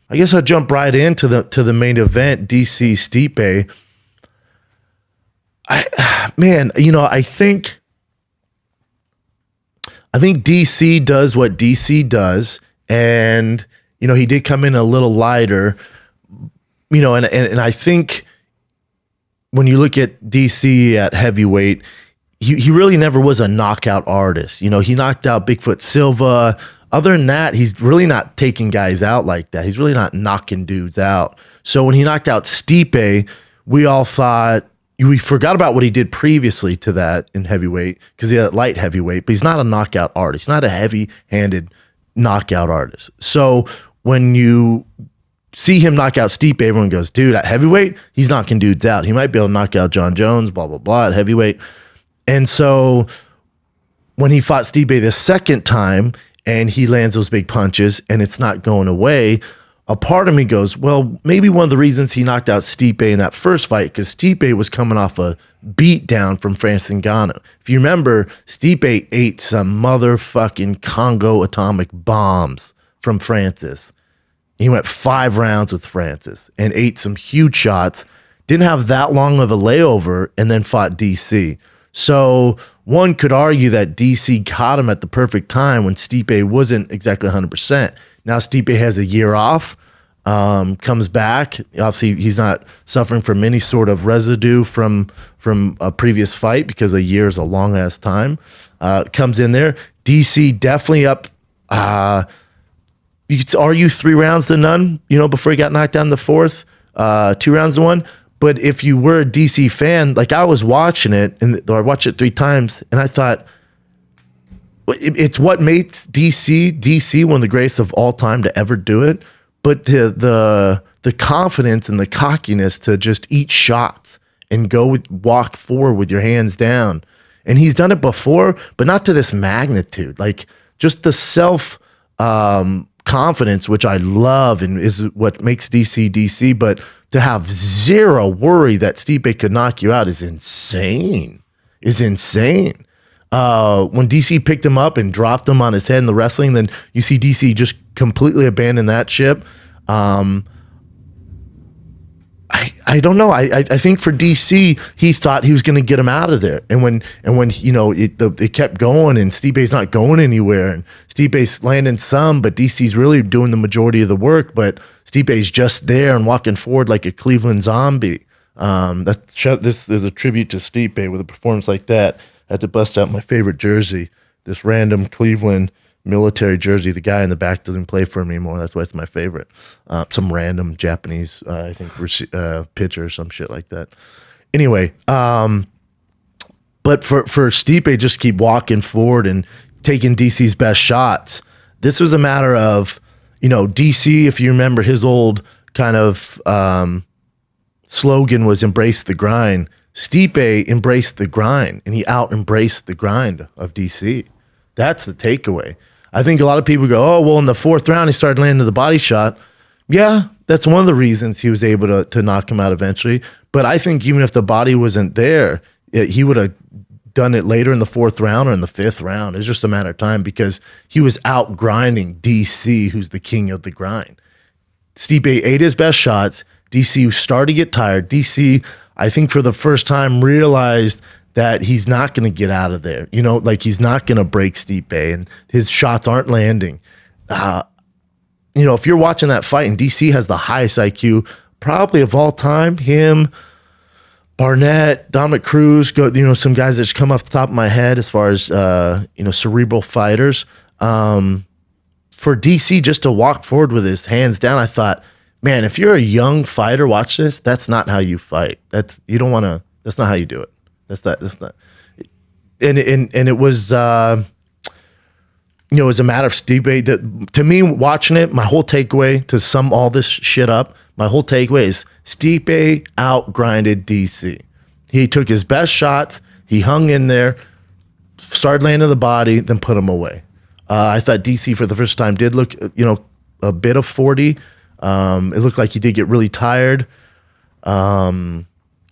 I guess I'll jump right into the main event, DC Stipe. I think DC does what DC does, and he did come in a little lighter, and I think when you look at DC at heavyweight, he really never was a knockout artist. He knocked out Bigfoot Silva. Other than that, he's really not taking guys out like that. He's really not knocking dudes out. So when he knocked out Stipe, we all thought, we forgot about what he did previously to that in heavyweight because he had light heavyweight, but he's not a knockout artist. He's not a heavy-handed knockout artist. So when you see him knock out Stipe, everyone goes, dude, at heavyweight, he's knocking dudes out. He might be able to knock out John Jones, blah, blah, blah, at heavyweight. And so when he fought Stipe the second time and he lands those big punches and it's not going away, a part of me goes, well, maybe one of the reasons he knocked out Stipe in that first fight, because Stipe was coming off a beat down from Francis Ngannou. If you remember, Stipe ate some motherfucking Congo atomic bombs from Francis. He went 5 rounds with Francis and ate some huge shots, didn't have that long of a layover, and then fought DC. So one could argue that DC caught him at the perfect time when Stipe wasn't exactly 100%. Now Stipe has a year off, comes back. Obviously, he's not suffering from any sort of residue from a previous fight because a year is a long-ass time. Comes in there. DC definitely up. You could argue 3 rounds to none, before he got knocked down in the fourth, 2 rounds to 1. But if you were a DC fan, like I was watching it, and I watched it 3 times, and I thought, it's what makes DC one of the greatest of all time to ever do it. But the confidence and the cockiness to just eat shots and walk forward with your hands down. And he's done it before, but not to this magnitude. Like just the self confidence, which I love and is what makes DC. But to have zero worry that Stipe could knock you out is insane. When DC picked him up and dropped him on his head in the wrestling, then you see DC just completely abandon that ship. I don't know. I think for DC, he thought he was going to get him out of there. And when it kept going and Stipe's not going anywhere and Stipe's landing some, but DC's really doing the majority of the work, but Stipe's just there and walking forward like a Cleveland zombie. This is a tribute to Stipe with a performance like that. I had to bust out my favorite jersey, this random Cleveland military jersey. The guy in the back doesn't play for him anymore. That's why it's my favorite. Some random Japanese, I think, pitcher or some shit like that. Anyway, but for Stipe, just keep walking forward and taking DC's best shots. This was a matter of, DC, if you remember his old kind of slogan was embrace the grind. Stipe embraced the grind, and he out-embraced the grind of DC. That's the takeaway. I think a lot of people go, oh, well, in the 4th round, he started landing the body shot. Yeah, that's one of the reasons he was able to knock him out eventually. But I think even if the body wasn't there, he would have done it later in the 4th round or in the 5th round. It's just a matter of time because he was out-grinding DC, who's the king of the grind. Stipe ate his best shots. DC started to get tired. DC, I think for the first time, realized that he's not going to get out of there. He's not going to break Stipe, and his shots aren't landing. If you're watching that fight, and DC has the highest IQ probably of all time, him, Barnett, Dominic Cruz, some guys that just come off the top of my head as far as, cerebral fighters. For DC just to walk forward with his hands down, I thought, man, if you're a young fighter, watch this. That's not how you fight. That's not how you do it. That's not. And it was, it was a matter of Stipe. To me, watching it, my whole takeaway, to sum all this shit up, my whole takeaway is Stipe out-grinded DC. He took his best shots. He hung in there, started landing the body, then put him away. I thought DC for the first time did look, a bit of 40. It looked like he did get really tired.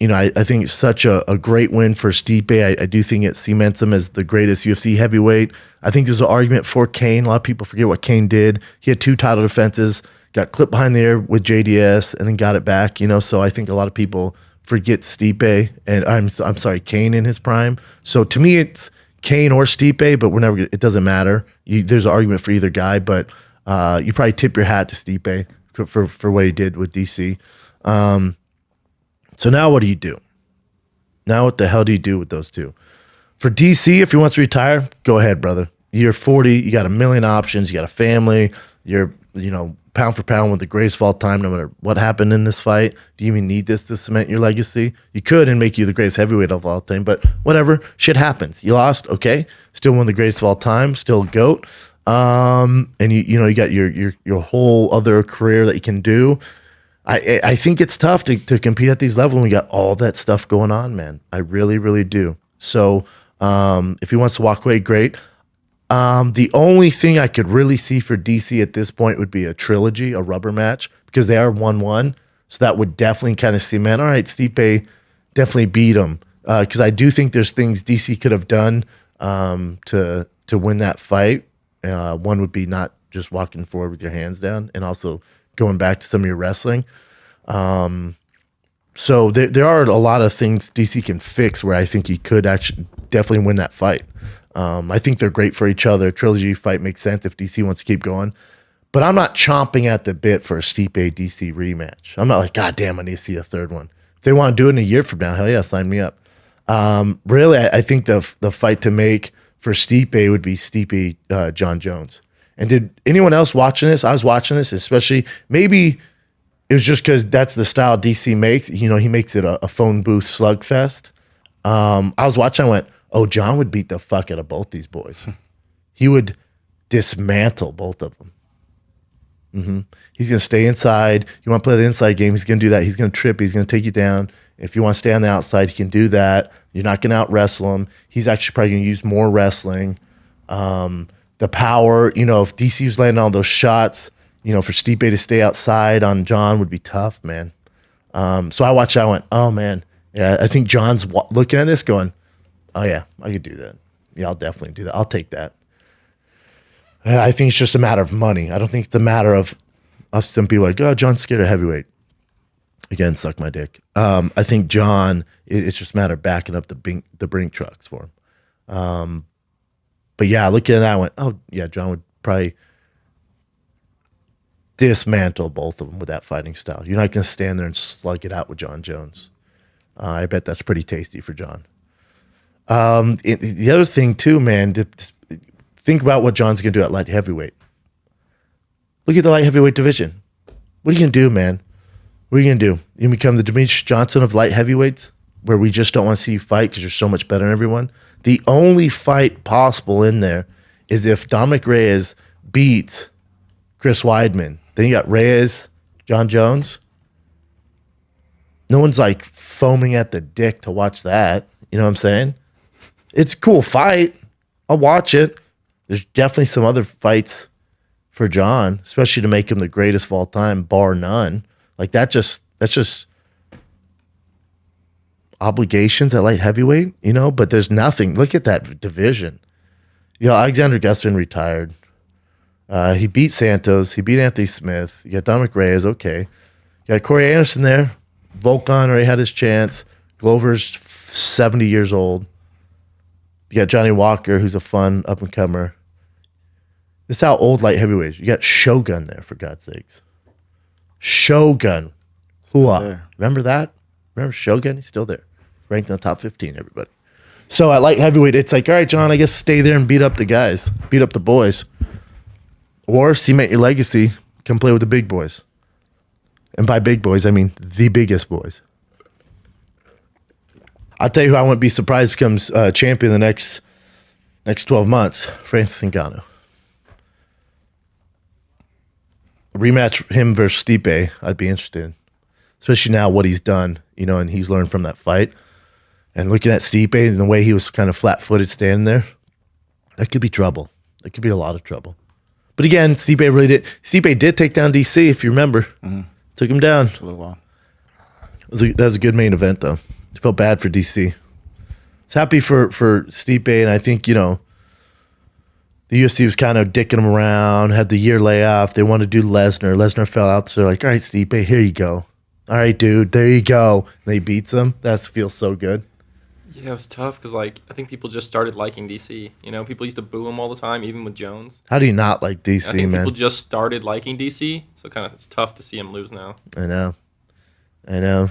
I think it's such a great win for Stipe. I do think it cements him as the greatest UFC heavyweight. I think there's an argument for Kane. A lot of people forget what Kane did. He had 2 title defenses, got clipped behind the ear with JDS, and then got it back. So I think a lot of people forget Stipe, and I'm sorry, Kane in his prime. So to me, it's Kane or Stipe, but it doesn't matter. There's an argument for either guy, but you probably tip your hat to Stipe for what he did with DC. So now what do you do? Now what the hell do you do with those two? For DC, if he wants to retire, go ahead, brother. You're 40. You got a million options. You got a family. You're, pound for pound with the greatest of all time, no matter what happened in this fight. Do you even need this to cement your legacy? You could and make you the greatest heavyweight of all time, but whatever. Shit happens. You lost. Okay. Still one of the greatest of all time. Still a GOAT. And you got your whole other career that you can do. I think it's tough to compete at these levels when we got all that stuff going on, man. I really, really do. So if he wants to walk away, great. The only thing I could really see for DC at this point would be a trilogy, a rubber match, because they are 1-1. So that would definitely kind of cement, all right, Stipe definitely beat him. Because I do think there's things DC could have done to win that fight. One would be not just walking forward with your hands down, and also going back to some of your wrestling. So there are a lot of things DC can fix where I think he could actually definitely win that fight. I think they're great for each other. Trilogy fight makes sense if DC wants to keep going. But I'm not chomping at the bit for a Stipe DC rematch. I'm not like, God damn, I need to see a third one. If they want to do it in a year from now, hell yeah, sign me up. Really, I think the fight to make for Stipe would be Stipe John Jones. And did anyone else watching this? I was watching this, especially maybe it was just because that's the style DC makes. He makes it a phone booth slugfest. I was watching, I went, oh, John would beat the fuck out of both these boys. He would dismantle both of them. He's going to stay inside. You want to play the inside game, he's going to do that. He's going to trip. He's going to take you down. If you want to stay on the outside, he can do that. You're not going to out-wrestle him. He's actually probably going to use more wrestling. The power, if DC was landing all those shots, for Stipe to stay outside on John would be tough, man. So I watched that, I went, oh, man. Yeah, I think John's looking at this going, oh, yeah, I could do that. Yeah, I'll definitely do that. I'll take that. I think it's just a matter of money. I don't think it's a matter of some people like, oh, John's scared of heavyweight. Again, suck my dick. I think John, it's just a matter of backing up the brink trucks for him. But yeah, looking at that, I went, oh, yeah, John would probably dismantle both of them with that fighting style. You're not going to stand there and slug it out with John Jones. I bet that's pretty tasty for John. The other thing too, man, think about what John's going to do at light heavyweight. Look at the light heavyweight division. What are you going to do, man? What are you going to do? You become the Demetrius Johnson of light heavyweights, where we just don't want to see you fight because you're so much better than everyone? The only fight possible in there is if Dominic Reyes beats Chris Weidman. Then you got Reyes, John Jones. No one's like foaming at the dick to watch that. You know what I'm saying? It's a cool fight. I'll watch it. There's definitely some other fights for John, especially to make him the greatest of all time, bar none. Like that's just obligations at light heavyweight, but there's nothing. Look at that division. Alexander Gustafsson retired. He beat Santos. He beat Anthony Smith. You got Dominic Reyes. Okay. You got Corey Anderson there. Volkan already had his chance. Glover's 70 years old. You got Johnny Walker, who's a fun up-and-comer. This is how old light heavyweight is. You got Shogun there, for God's sakes. Shogun. Remember that? Remember Shogun? He's still there. Ranked in the top 15, everybody. So at light heavyweight, it's like, all right, John, I guess stay there and beat up the guys. Beat up the boys. Or cement your legacy. Come play with the big boys. And by big boys, I mean the biggest boys. I'll tell you who I wouldn't be surprised becomes champion the next 12 months. Francis Ngannou. Rematch him versus Stipe, I'd be interested in. Especially now what he's done, and he's learned from that fight. And looking at Stipe and the way he was kind of flat-footed standing there, that could be trouble. That could be a lot of trouble. But again, Stipe did take down DC, if you remember. Mm-hmm. Took him down. For a little while. That was a good main event, though. I felt bad for DC. I was happy for Stipe, and I think, the UFC was kind of dicking him around, had the year layoff. They wanted to do Lesnar. Lesnar fell out, so they're like, all right, Stipe, here you go. All right, dude, there you go. And they beats him. That feels so good. Yeah, it was tough because like I think people just started liking DC. You know, people used to boo him all the time, even with Jones. How do you not like I DC, think man? people just started liking DC, so kind of it's tough to see him lose now. I know. I know.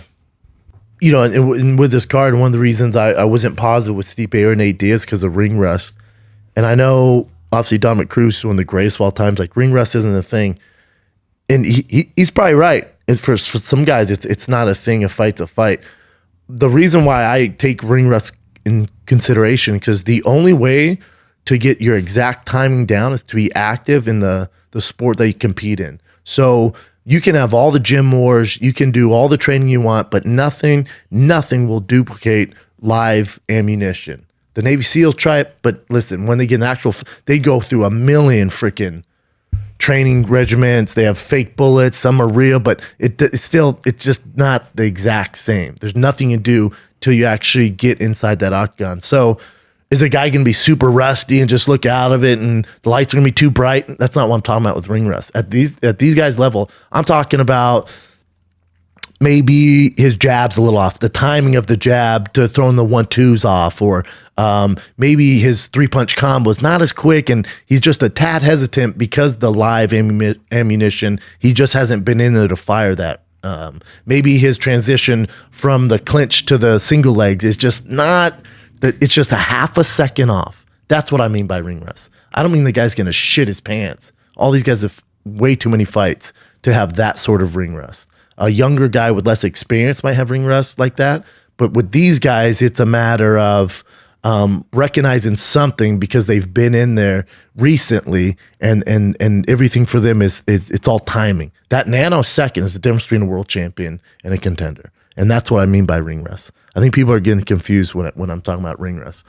And with this card, one of the reasons I wasn't positive with Stipe or Nate Diaz because of ring rust. And I know, obviously, Dominic Cruz is one of the greatest of all times. Like, ring rust isn't a thing. And he's probably right. And for some guys, it's not a thing. A fight's a fight. The reason why I take ring rust in consideration, because the only way to get your exact timing down is to be active in the sport that you compete in. So you can have all the gym wars, you can do all the training you want, but nothing will duplicate live ammunition. The Navy SEALs try it, but listen, when they get an actual, they go through a million freaking training regiments. They have fake bullets, some are real, but it's just not the exact same. There's nothing you do till you actually get inside that octagon. So is a guy going to be super rusty and just look out of it and the lights are going to be too bright? That's not what I'm talking about with ring rust. At these guys' level, I'm talking about maybe his jab's a little off, the timing of the jab to throwing the 1-2s off, or maybe his 3-punch combo is not as quick and he's just a tad hesitant because the live ammunition, he just hasn't been in there to fire that. Maybe his transition from the clinch to the single legs is just not, it's just a half a second off. That's what I mean by ring rust. I don't mean the guy's going to shit his pants. All these guys have way too many fights to have that sort of ring rust. A younger guy with less experience might have ring rust like that. But with these guys, it's a matter of recognizing something because they've been in there recently, and everything for them is it's all timing. That nanosecond is the difference between a world champion and a contender. And that's what I mean by ring rust. I think people are getting confused when I'm talking about ring rust.